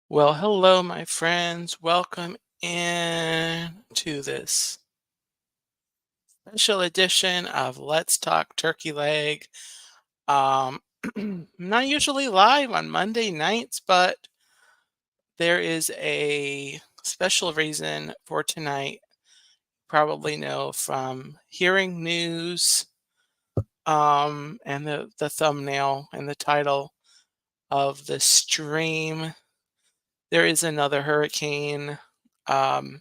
Well, hello, my friends. Welcome in to this special edition of Let's Talk Turkey Leg. Um, not usually live on Monday nights, but there is a special reason for tonight. Probably know from hearing news, and the thumbnail and the title of the stream. There is another hurricane. Um,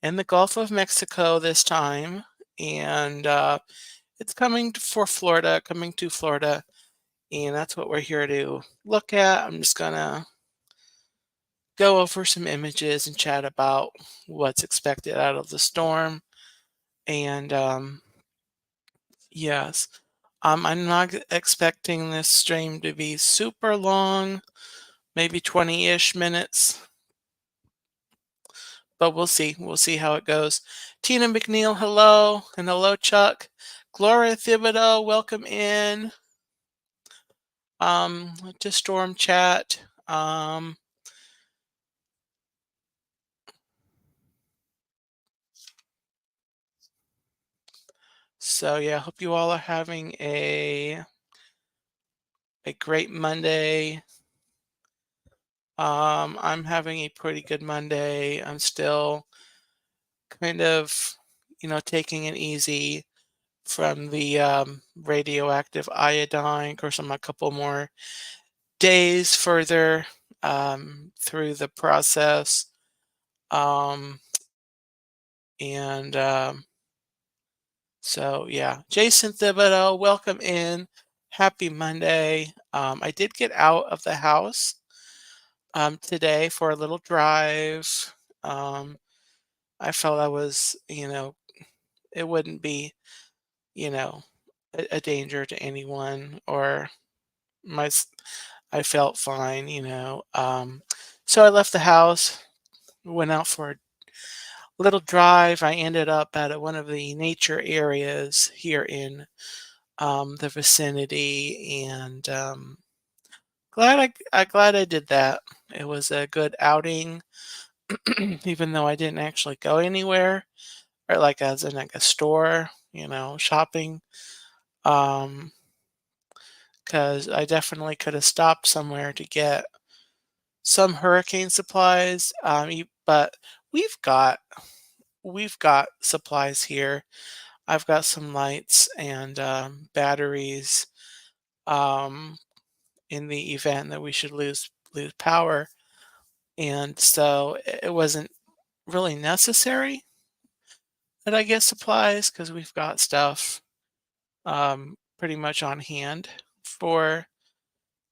in the Gulf of Mexico this time, and it's coming to Florida, and that's what we're here to look at. I'm just gonna go over some images and chat about what's expected out of the storm. And yes, I'm not expecting this stream to be super long, maybe 20-ish minutes, but we'll see. We'll see how it goes. Tina McNeil, hello, and hello, Chuck. Gloria Thibodeau, welcome in to Storm Chat. So yeah, hope you all are having a great Monday. I'm having a pretty good Monday. I'm still kind of, taking it easy from the radioactive iodine. Of course, I'm a couple more days further through the process. Um, and So yeah, Jason Thibodeau, welcome in. Happy Monday. I did get out of the house today for a little drive. Um, I felt I was, it wouldn't be, you know, a danger to anyone or my. I felt fine, So I left the house, went out for a little drive. I ended up at one of the nature areas here in the vicinity, and glad I did that. It was a good outing, even though I didn't actually go anywhere, or like as in like a store, shopping. Um, because I definitely could have stopped somewhere to get some hurricane supplies. But we've got we've got supplies here. I've got some lights and batteries. Um, in the event that we should lose power. And so it wasn't really necessary that I get supplies because we've got stuff pretty much on hand for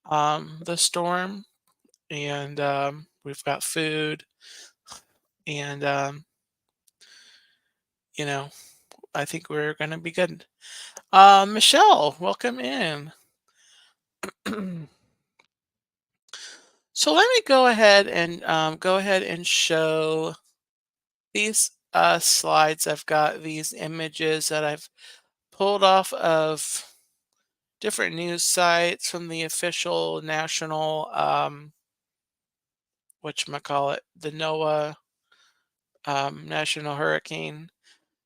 the storm. And we've got food. And, you know, I think we're going to be good. Michelle, welcome in. So let me go ahead and show these slides. I've got these images that I've pulled off of different news sites from the official national, whatchamacallit, the NOAA National Hurricane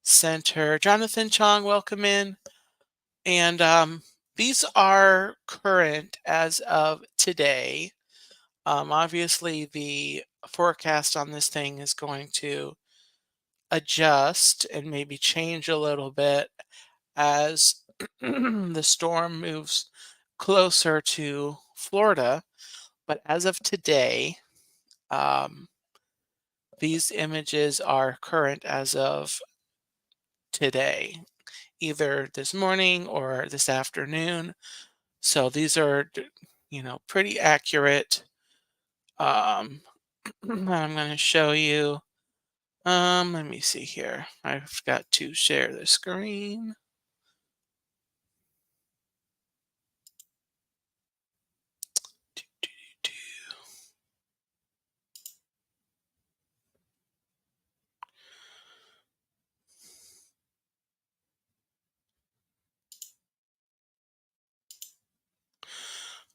Center. Jonathan Chong, welcome in. And these are current as of today. Obviously, the forecast on this thing is going to adjust and maybe change a little bit as the storm moves closer to Florida. But as of today, um, these images are current as of today, either this morning or this afternoon. So these are, pretty accurate. I'm going to show you. Let me see here. I've got to share the screen.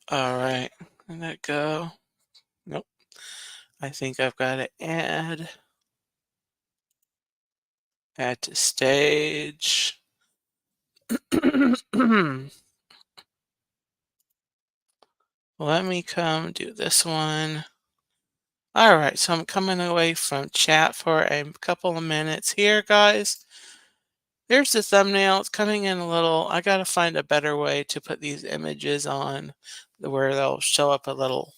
All right, let that go. Nope. I think I've got to add to stage. Let me come do this one. All right, so I'm coming away from chat for a couple of minutes here, guys. There's the thumbnail. It's coming in a little. I got to find a better way to put these images on where they'll show up a little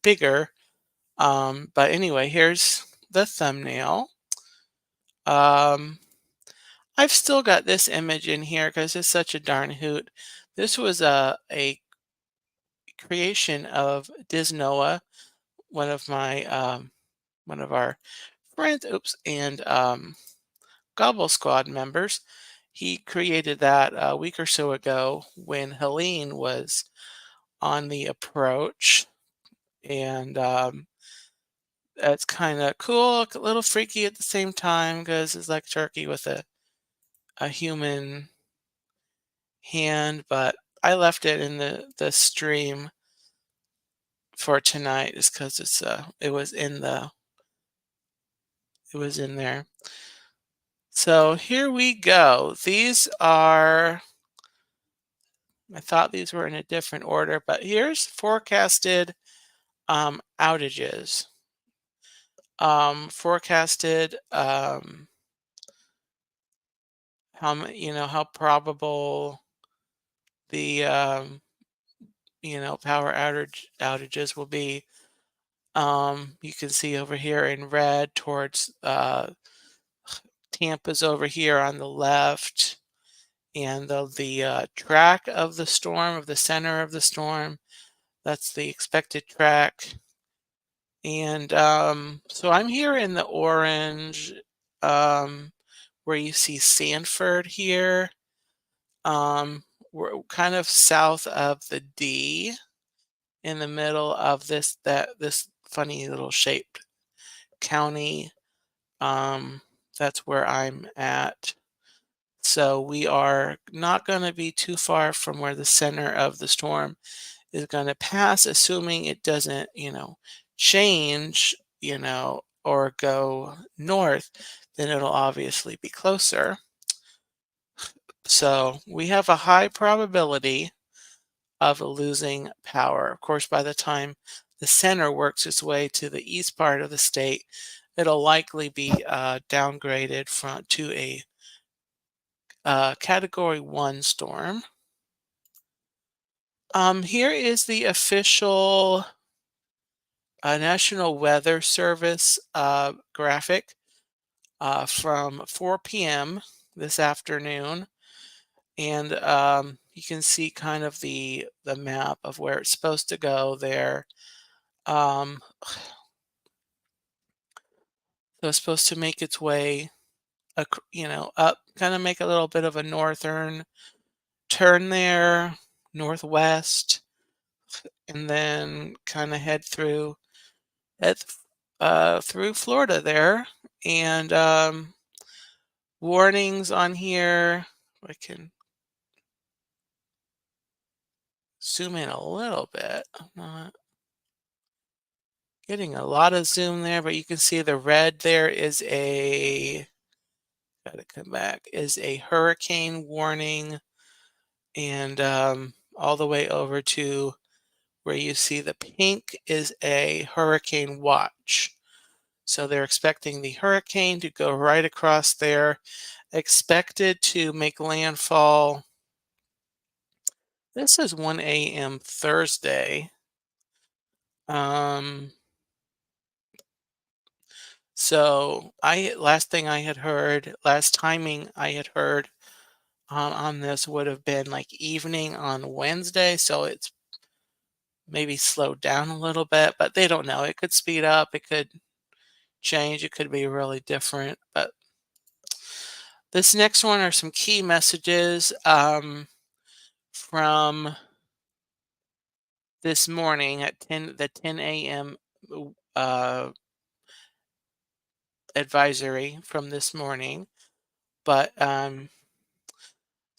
bigger. But anyway, here's the thumbnail. Um, I've still got this image in here because it's such a darn hoot. This was a creation of Disnoa, one of my one of our friends, oops, and Gobble Squad members. He created that a week or so ago when Helene was on the approach, and it's kind of cool, a little freaky at the same time because it's like turkey with a human hand. But I left it in the stream for tonight, just because it was in there. So here we go. These are, I thought these were in a different order, but here's forecasted outages. Forecasted how probable the power outages will be. You can see over here in red towards Tampa's over here on the left, and the track of the storm, of the center of the storm, that's the expected track. And so I'm here in the orange, where you see Sanford here. We're kind of south of the D, in the middle of this funny little shaped county. Um, that's where I'm at. So we are not going to be too far from where the center of the storm is going to pass, assuming it doesn't, change, or go north, then it'll obviously be closer. So we have a high probability of losing power. Of course, by the time the center works its way to the east part of the state, it'll likely be downgraded to a Category 1 storm. Here is the official National Weather Service graphic from 4 p.m. this afternoon. And you can see kind of the map of where it's supposed to go there. Um, so it's supposed to make its way, up, kind of make a little bit of a northern turn there, northwest, and then kind of head through Florida there. And warnings on here. I can zoom in a little bit. I'm not getting a lot of zoom there, but you can see the red there is gotta come back, is a hurricane warning. And all the way over to where you see the pink is a hurricane watch. So they're expecting the hurricane to go right across there, expected to make landfall. This is 1 a.m. Thursday. Um, so last timing I had heard on this would have been like evening on Wednesday. So it's maybe slowed down a little bit, but they don't know. It could speed up, it could change, it could be really different. But this next one are some key messages from this morning at the 10 a.m. Uh, advisory from this morning. But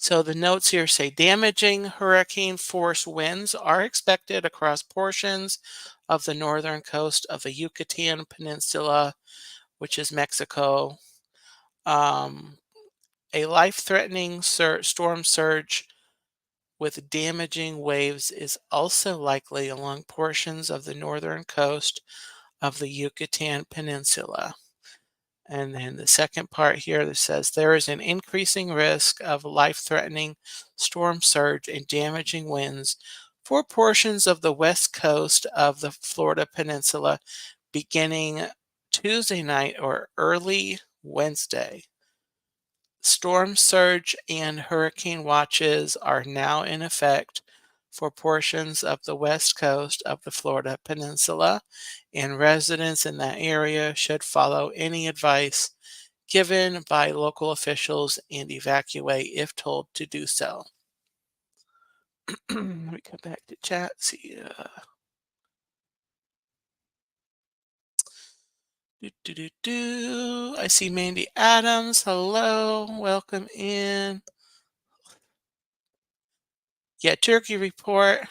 So the notes here say damaging hurricane force winds are expected across portions of the northern coast of the Yucatan Peninsula, which is Mexico. Um, a life-threatening storm surge with damaging waves is also likely along portions of the northern coast of the Yucatan Peninsula. And then the second part here that says there is an increasing risk of life-threatening storm surge and damaging winds for portions of the west coast of the Florida Peninsula beginning Tuesday night or early Wednesday. Storm surge and hurricane watches are now in effect for portions of the west coast of the Florida Peninsula, and residents in that area should follow any advice given by local officials and evacuate if told to do so. Let me come back to chat. See, I see Mandy Adams. Hello, welcome in. Yeah, turkey report.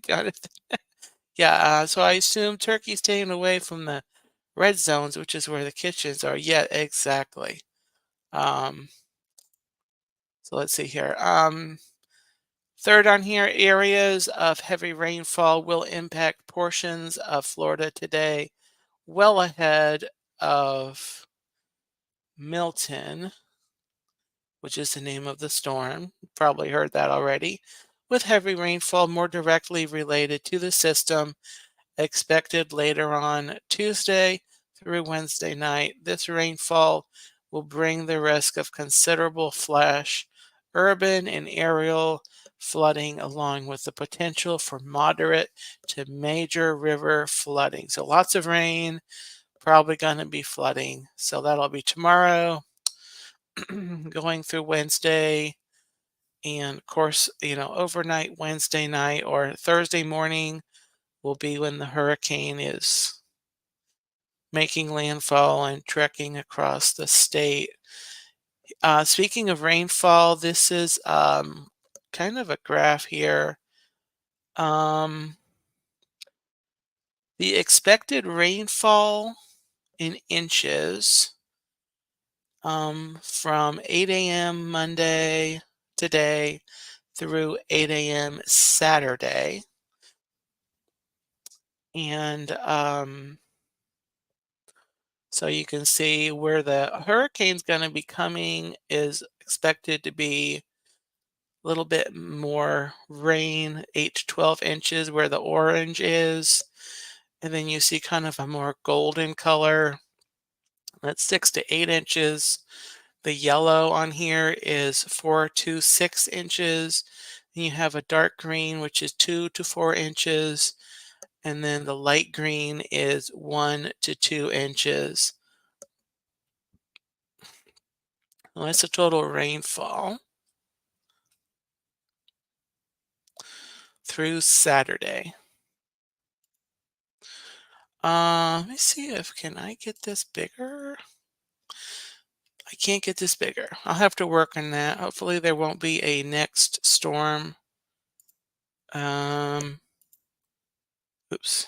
Got it. Yeah, so I assume turkey's staying away from the red zones, which is where the kitchens are. Yeah, exactly. Um, so let's see here. Third on here, areas of heavy rainfall will impact portions of Florida today, well ahead of Milton, which is the name of the storm. Probably heard that already. With heavy rainfall more directly related to the system expected later on Tuesday through Wednesday night. This rainfall will bring the risk of considerable flash, urban and aerial flooding, along with the potential for moderate to major river flooding. So lots of rain, probably going to be flooding. So that'll be tomorrow, going through Wednesday. And of course, overnight Wednesday night or Thursday morning will be when the hurricane is making landfall and trekking across the state. Speaking of rainfall, this is kind of a graph here. Um, the expected rainfall in inches from 8 a.m. Monday today through 8 a.m. Saturday. And so you can see where the hurricane's going to be coming is expected to be a little bit more rain, 8 to 12 inches where the orange is. And then you see kind of a more golden color. That's 6 to 8 inches. The yellow on here is 4 to 6 inches. And you have a dark green, which is 2 to 4 inches. And then the light green is 1 to 2 inches. Well, that's the total rainfall through Saturday. Let me see if can I get this bigger? I can't get this bigger. I'll have to work on that. Hopefully there won't be a next storm. Um, oops.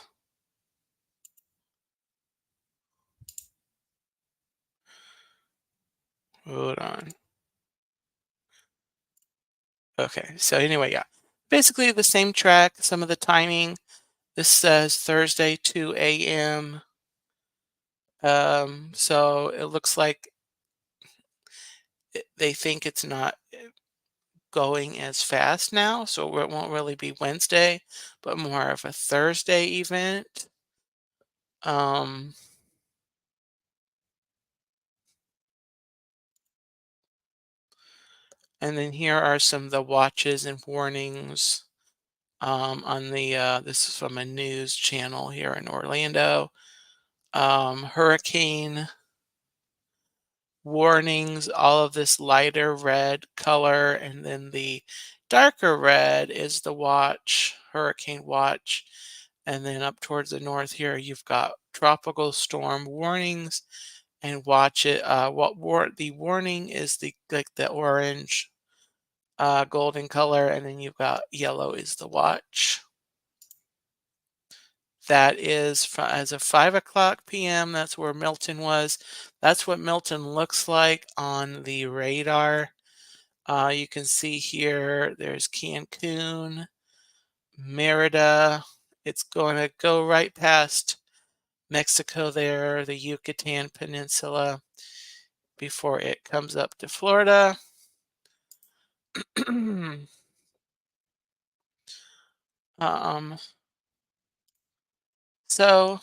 Hold on. Okay, so anyway, yeah. Basically the same track, some of the timing. This says Thursday 2 a.m. So it looks like they think it's not going as fast now, so it won't really be Wednesday, but more of a Thursday event. Um, and then here are some of the watches and warnings on the this is from a news channel here in Orlando. Hurricane warnings, all of this lighter red color, and then the darker red is the watch, hurricane watch. And then up towards the north here, you've got tropical storm warnings and watch it. The warning is the orange, golden color, and then you've got yellow is the watch. That is as of 5 o'clock p.m. That's where Milton was. That's what Milton looks like on the radar. You can see here, there's Cancun, Merida. It's going to go right past Mexico there, the Yucatan Peninsula, before it comes up to Florida. um, so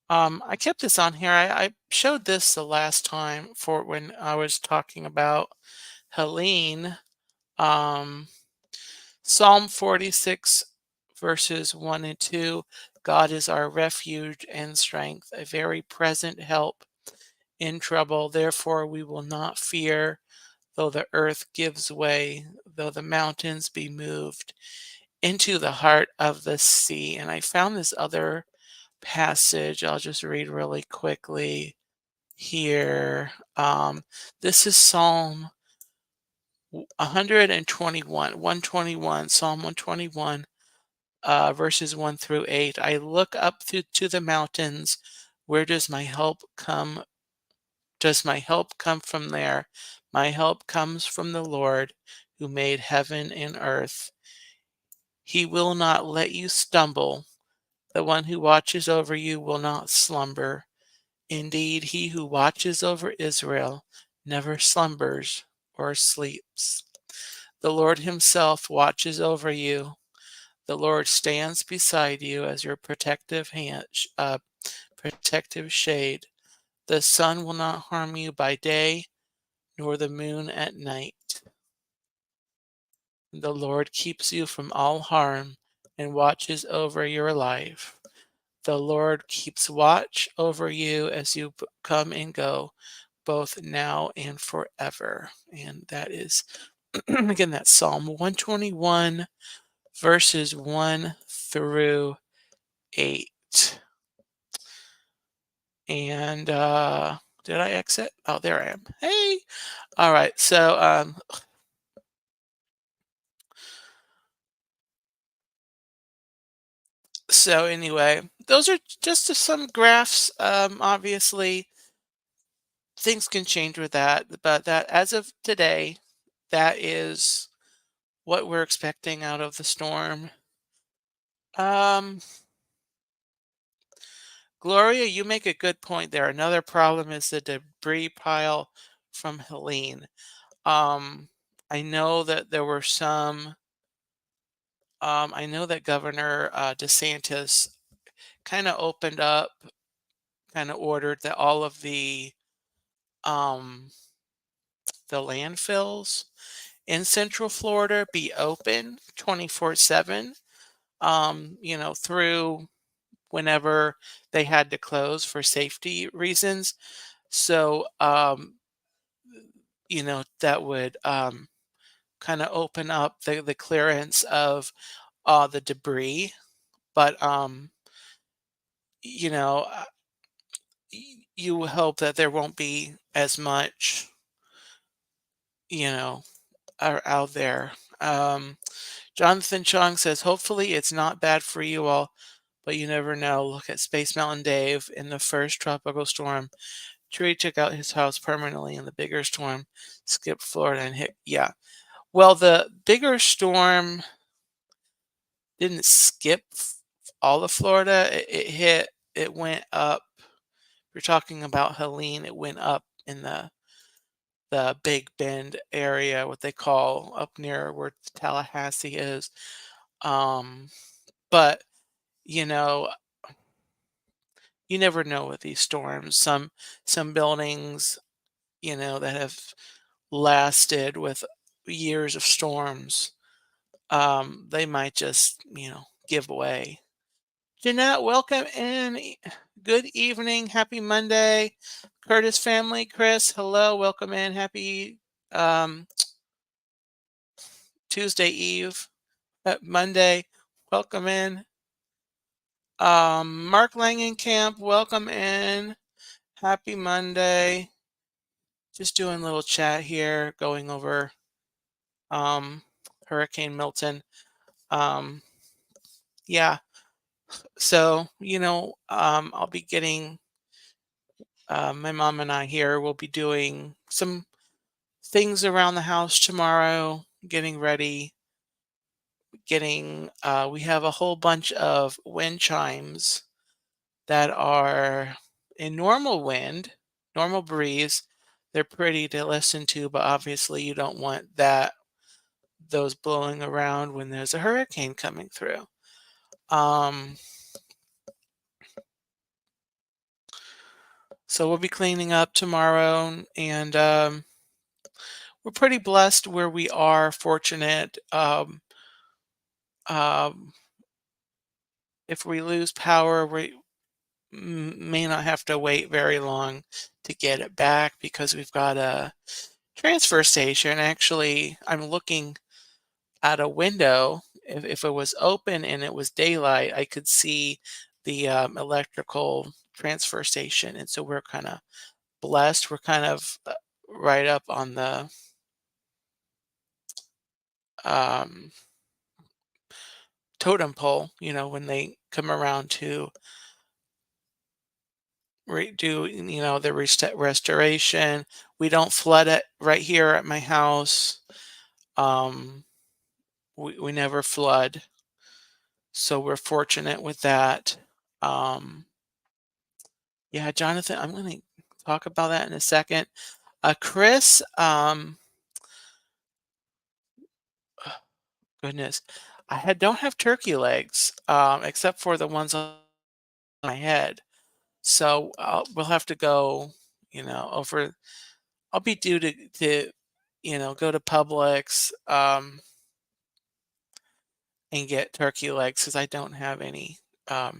I kept this on here. I showed this the last time for when I was talking about Helene. Um, Psalm 46, verses 1 and 2. God is our refuge and strength, a very present help in trouble. Therefore, we will not fear, though the earth gives way, though the mountains be moved into the heart of the sea. And I found this other passage. I'll just read really quickly here. This is Psalm 121, Psalm 121, verses 1 through 8. I look up to the mountains. Where does my help come? Does my help come from there? My help comes from the Lord who made heaven and earth. He will not let you stumble. The one who watches over you will not slumber. Indeed, he who watches over Israel never slumbers or sleeps. The Lord himself watches over you. The Lord stands beside you as your protective shade. The sun will not harm you by day, nor the moon at night. The Lord keeps you from all harm and watches over your life. The Lord keeps watch over you as you come and go, both now and forever. And that is, again, that's Psalm 121, verses 1 through 8. And did I exit? Oh, there I am. Hey. All right. So anyway, those are just some graphs. Obviously, things can change with that, but that as of today, that is what we're expecting out of the storm. Um, Gloria, you make a good point there. Another problem is the debris pile from Helene. Um, I know that there were some. I know that Governor DeSantis kind of opened up, kind of ordered that all of um, the landfills in Central Florida be open 24/7. Through whenever they had to close for safety reasons. So, that would kind of open up the clearance of the debris. But, you know, uh, you hope that there won't be as much, you know, out there. Jonathan Chong says, hopefully it's not bad for you all, but you never know. Look at Space Mountain Dave in the first tropical storm. Tree took out his house permanently in the bigger storm, skipped Florida and hit. Yeah. Well, the bigger storm didn't skip all of Florida. It went up. We're talking about Helene. It went up in the Big Bend area, what they call up near where Tallahassee is. Um, but you know, you never know with these storms. Some buildings, that have lasted with years of storms, they might just, give away. Jeanette, welcome in. Good evening. Happy Monday. Curtis family, Chris, hello. Welcome in. Happy um, Tuesday Eve. Monday. Welcome in. Mark Langenkamp, welcome in. Happy Monday. Just doing a little chat here, going over um, Hurricane Milton. Um, yeah, so I'll be getting my mom and I here. We'll be doing some things around the house tomorrow, getting ready. We have a whole bunch of wind chimes that are in normal wind, normal breeze. They're pretty to listen to, but obviously you don't want those blowing around when there's a hurricane coming through. Um, so we'll be cleaning up tomorrow, and we're pretty blessed where we are, fortunate. Um, if we lose power, we may not have to wait very long to get it back because we've got a transfer station. Actually, I'm looking at a window. If it was open and it was daylight, I could see the electrical transfer station. And so we're kind of blessed. We're kind of right up on the um, totem pole, when they come around to do, the restoration. We don't flood it right here at my house. Um, we never flood. So we're fortunate with that. Um, yeah, Jonathan, I'm going to talk about that in a second. Chris, goodness, don't have turkey legs, except for the ones on my head. So we'll have to go, over. I'll be due to go to Publix and get turkey legs because I don't have any right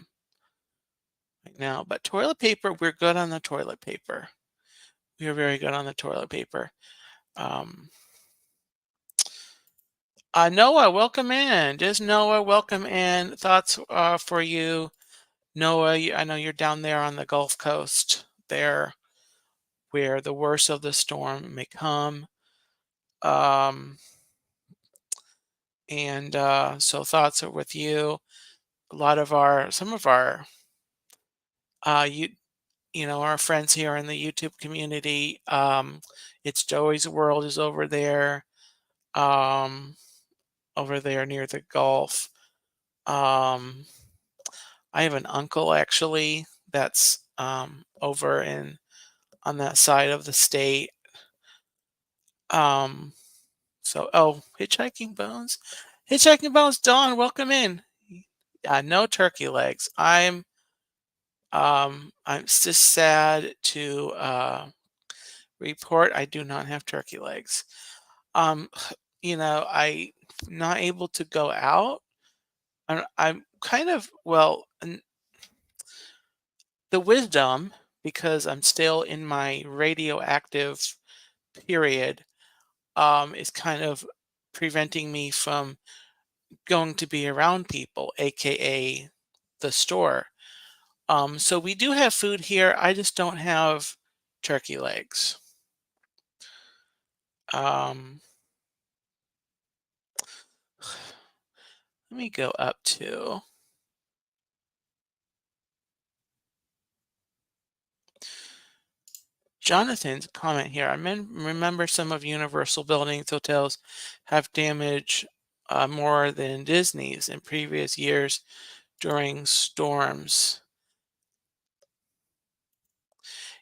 now. But toilet paper, we're good on the toilet paper. We are very good on the toilet paper. Um, Noah, welcome in. Just Noah, welcome in. Thoughts for you, Noah? I know you're down there on the Gulf Coast, there where the worst of the storm may come. Um, and so thoughts are with you. Some of our, you our friends here in the YouTube community. It's Joey's World is um, over there near the Gulf. Um, I have an uncle actually that's over in on that side of the state. Um, Hitchhiking Bones, Dawn, welcome in. No turkey legs. I'm just sad to report I do not have turkey legs. Um, I not able to go out. I'm kind of the wisdom because I'm still in my radioactive period is kind of preventing me from going to be around people, aka the store. So we do have food here. I just don't have turkey legs. Um, let me go up to Jonathan's comment here. Remember some of Universal buildings, hotels have damage more than Disney's in previous years during storms.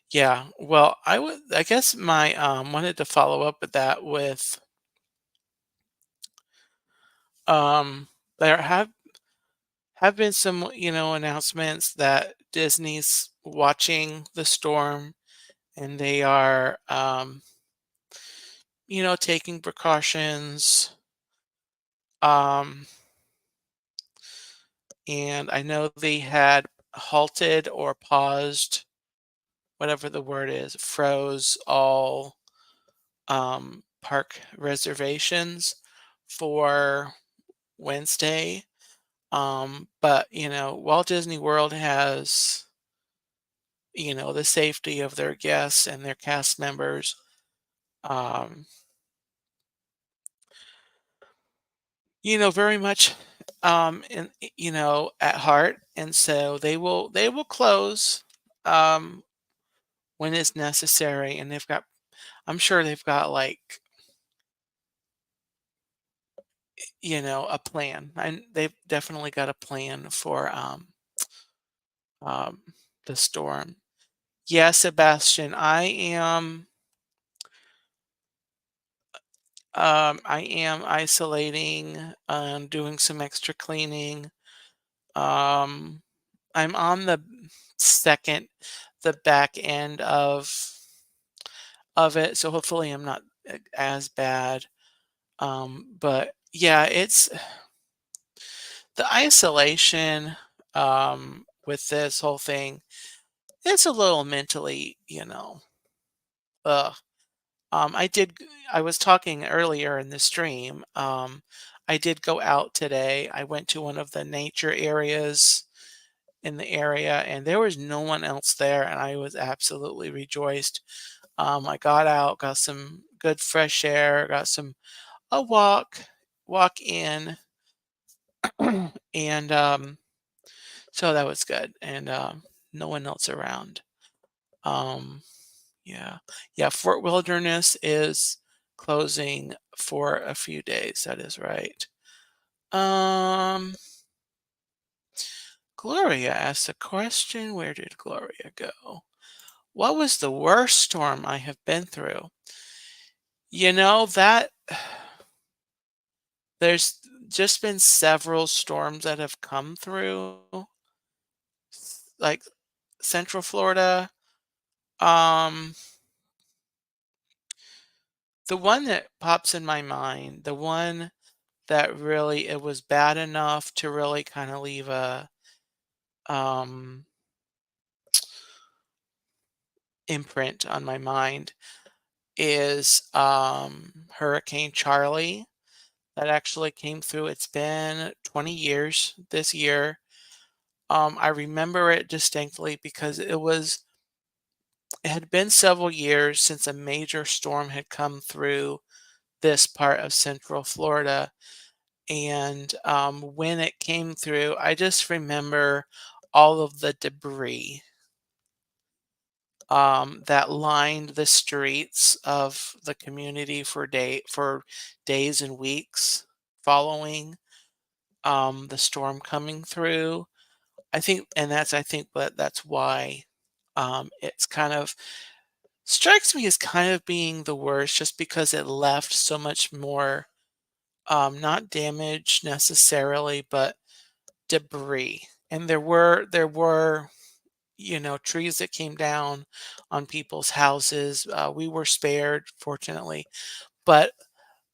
Yeah, well, I guess my wanted to follow up with that with there have been some, announcements that Disney's watching the storm and they are taking precautions. Um and I know they had halted or paused, whatever the word is, froze all park reservations for Wednesday. But Walt Disney World has, the safety of their guests and their cast members, um, very much at heart. And so they will close um when it's necessary. And I'm sure they've got, like, a plan. And they've definitely got a plan for um the storm. Yeah, Sebastian, I am isolating, doing some extra cleaning. Um, I'm on second, the back end of it, so hopefully I'm not as bad. But yeah, it's the isolation with this whole thing. It's a little mentally, ugh. I did. I was talking earlier in the stream. I did go out today. I went to one of the nature areas in the area, and there was no one else there, and I was absolutely rejoiced. I got out, got some good fresh air, got some a walk in, and so that was good. And no one else around. Um, Yeah. Yeah, Fort Wilderness is closing for a few days. That is right. Um, Gloria asked a question. Where did Gloria go? What was the worst storm I have been through? That there's just been several storms that have come through, like Central Florida. Um, the one that pops in my mind, the one that really it was bad enough to really kind of leave a um imprint on my mind is Hurricane Charlie that actually came through. It's been 20 years this year. I remember it distinctly because it had been several years since a major storm had come through this part of Central Florida. And when it came through, I just remember all of the debris that lined the streets of the community for days and weeks following the storm coming through. I think that's why it's kind of strikes me as kind of being the worst, just because it left so much more, not damage necessarily, but debris. And there were trees that came down on people's houses. We were spared, fortunately, but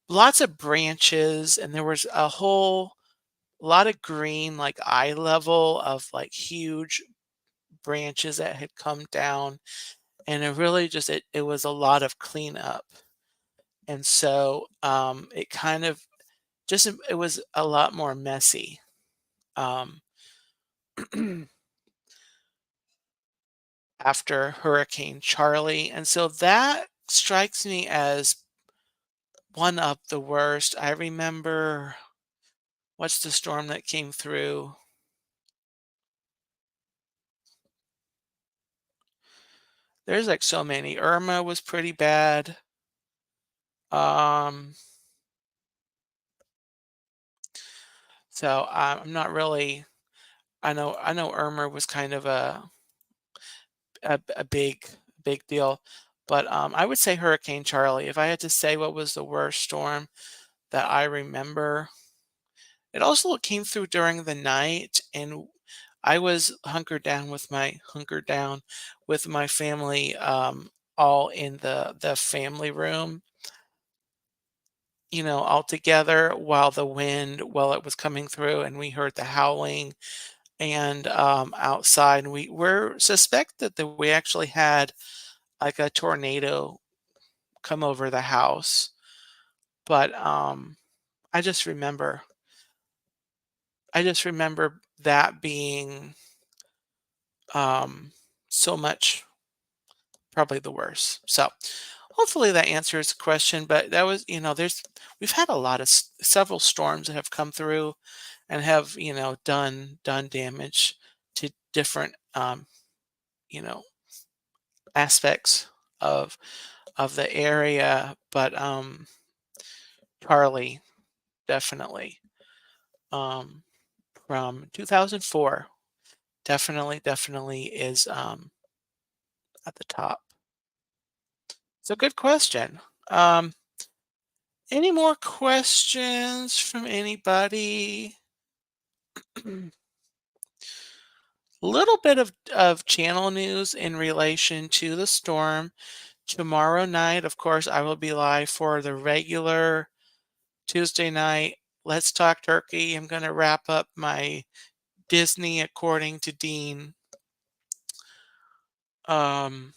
lots of branches, and there was a whole lot of green, like eye level of like huge branches that had come down, and it was a lot of cleanup. And so it kind of it was a lot more messy. Um, After Hurricane Charlie. And so that strikes me as one of the worst. I remember, what's the storm that came through? There's like so many. Irma was pretty bad. Um, I'm not really. I know Irma was kind of a big deal, but I would say Hurricane Charlie. If I had to say what was the worst storm that I remember, it also came through during the night, and I was hunkered down with my family, all in the family room, all together while it was coming through, and we heard the howling and outside, and we were suspected that we actually had like a tornado come over the house. But I just remember I just remember that being um, so much probably the worst. So hopefully that answers the question. But that was, we've had a lot of several storms that have come through and have, done damage to different, you know, aspects of the area. But Charlie definitely um, from 2004 definitely is at the top. So good question. Um, any more questions from anybody? Little bit of channel news in relation to the storm. Tomorrow night, of course, I will be live for the regular Tuesday night Let's Talk Turkey. I'm going to wrap up my Disney According to Dean um,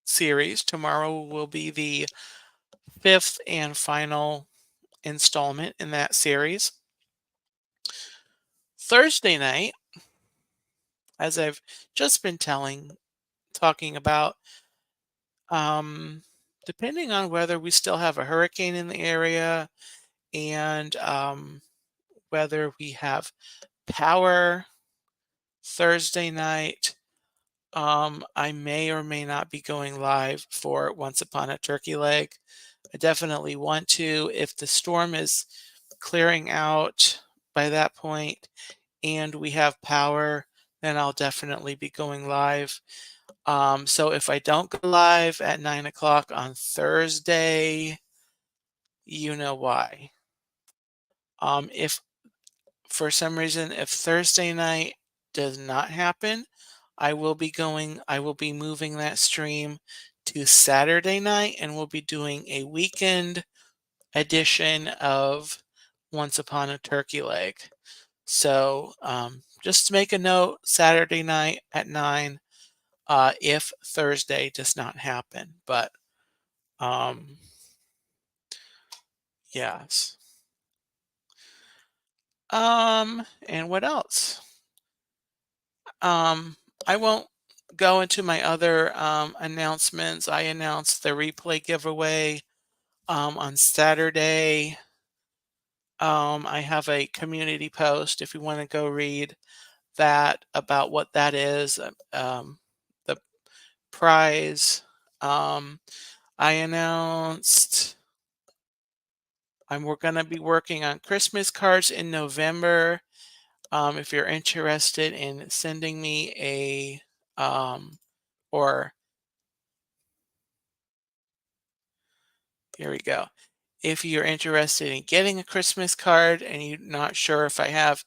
series. Tomorrow will be the fifth and final installment in that series. Thursday night, as I've just been talking about, um, depending on whether we still have a hurricane in the area and whether we have power Thursday night, I may or may not be going live for Once Upon a Turkey Leg. I definitely want to. If the storm is clearing out by that point and we have power, then I'll definitely be going live. So if I don't go live at 9 o'clock on Thursday, you know why. If for some reason, if Thursday night does not happen, I will be moving that stream to Saturday night and we'll be doing a weekend edition of Once Upon a Turkey Leg. So just to make a note, Saturday night at 9 if Thursday does not happen. But um, yes. And what else? I won't go into my other announcements. I announced the replay giveaway on Saturday. I have a community post if you want to go read that about what that is. The prize. I announced we're going to be working on Christmas cards in November. If you're interested in sending me or here we go. If you're interested in getting a Christmas card and you're not sure if I have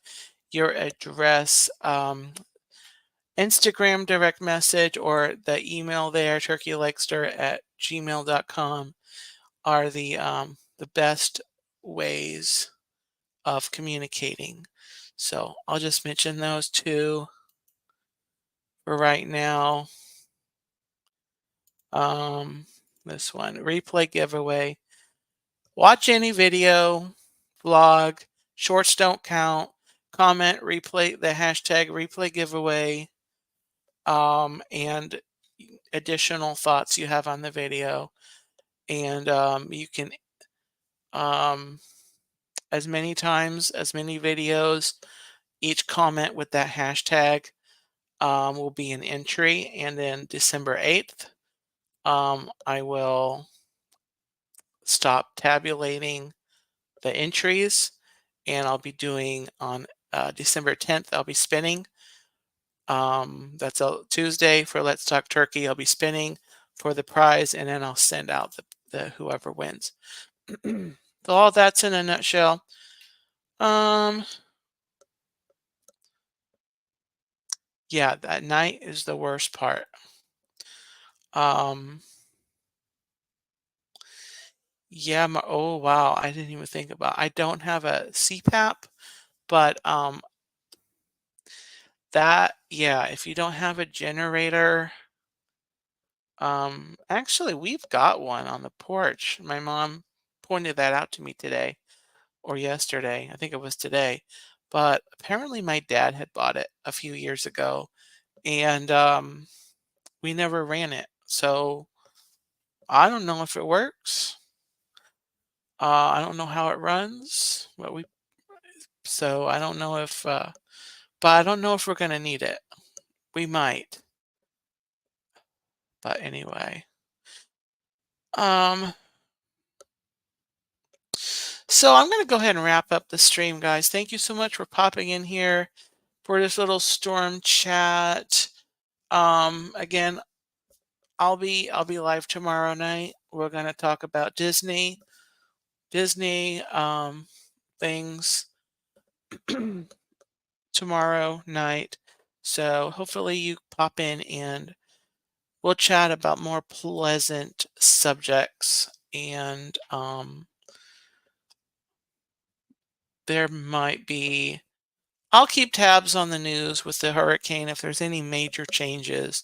your address, Instagram direct message or the email there, turkeylegster@gmail.com are the best ways of communicating. So I'll just mention those two for right now. Um, this one, replay giveaway. Watch any video, vlog, shorts don't count, comment, replay the hashtag replay giveaway, and additional thoughts you have on the video. And you can, um, as many times, as many videos, each comment with that hashtag will be an entry. And then December 8th, I will stop tabulating the entries and I'll be doing on December 10th, I'll be spinning. That's a Tuesday for Let's Talk Turkey. I'll be spinning for the prize and then I'll send out the whoever wins. So all that's in a nutshell. Um, yeah, that night is the worst part. Um, yeah, oh wow, I didn't even think about. I don't have a CPAP, but that yeah, if you don't have a generator, actually we've got one on the porch. My mom pointed that out to me today or yesterday. I think it was today. but apparently my dad had bought it a few years ago, and we never ran it. So I don't know if it works. I don't know how it runs, so I don't know if, but I don't know if we're gonna need it. We might, but anyway. Um, so I'm gonna go ahead and wrap up the stream, guys. Thank you so much for popping in here for this little storm chat. Again, I'll be live tomorrow night. We're gonna talk about Disney things tomorrow night. So hopefully you pop in and we'll chat about more pleasant subjects, and there might be I'll keep tabs on the news with the hurricane. If there's any major changes,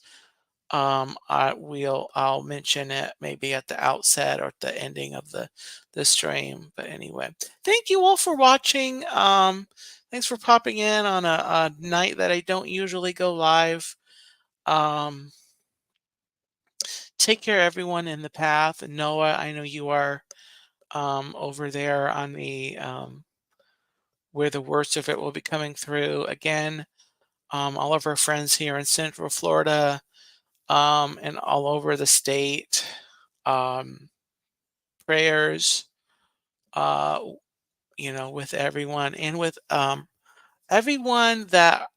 I'll mention it maybe at the outset or at the ending of the stream. But anyway, thank you all for watching. Thanks for popping in on a night that I don't usually go live. Um, Take care, everyone in the path. And Noah, I know you are over there on the where the worst of it will be coming through. Again, all of our friends here in Central Florida and all over the state. Um, Prayers, uh, with everyone and with everyone that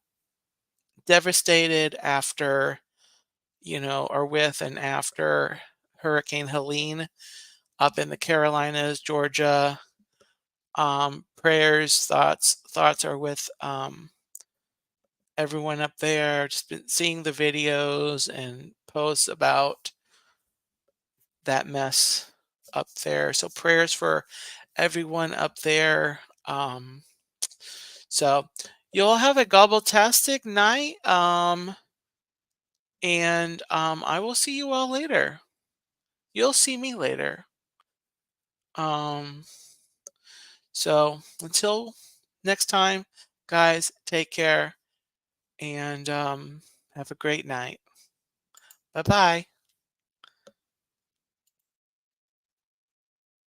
devastated after, or with and after Hurricane Helene up in the Carolinas, Georgia. Prayers, thoughts are with everyone up there. Just been seeing the videos and posts about that mess up there. So prayers for everyone up there. So you'll have a gobbletastic night. And I will see you all later. You'll see me later. Um, so until next time, guys, take care and have a great night. Bye bye.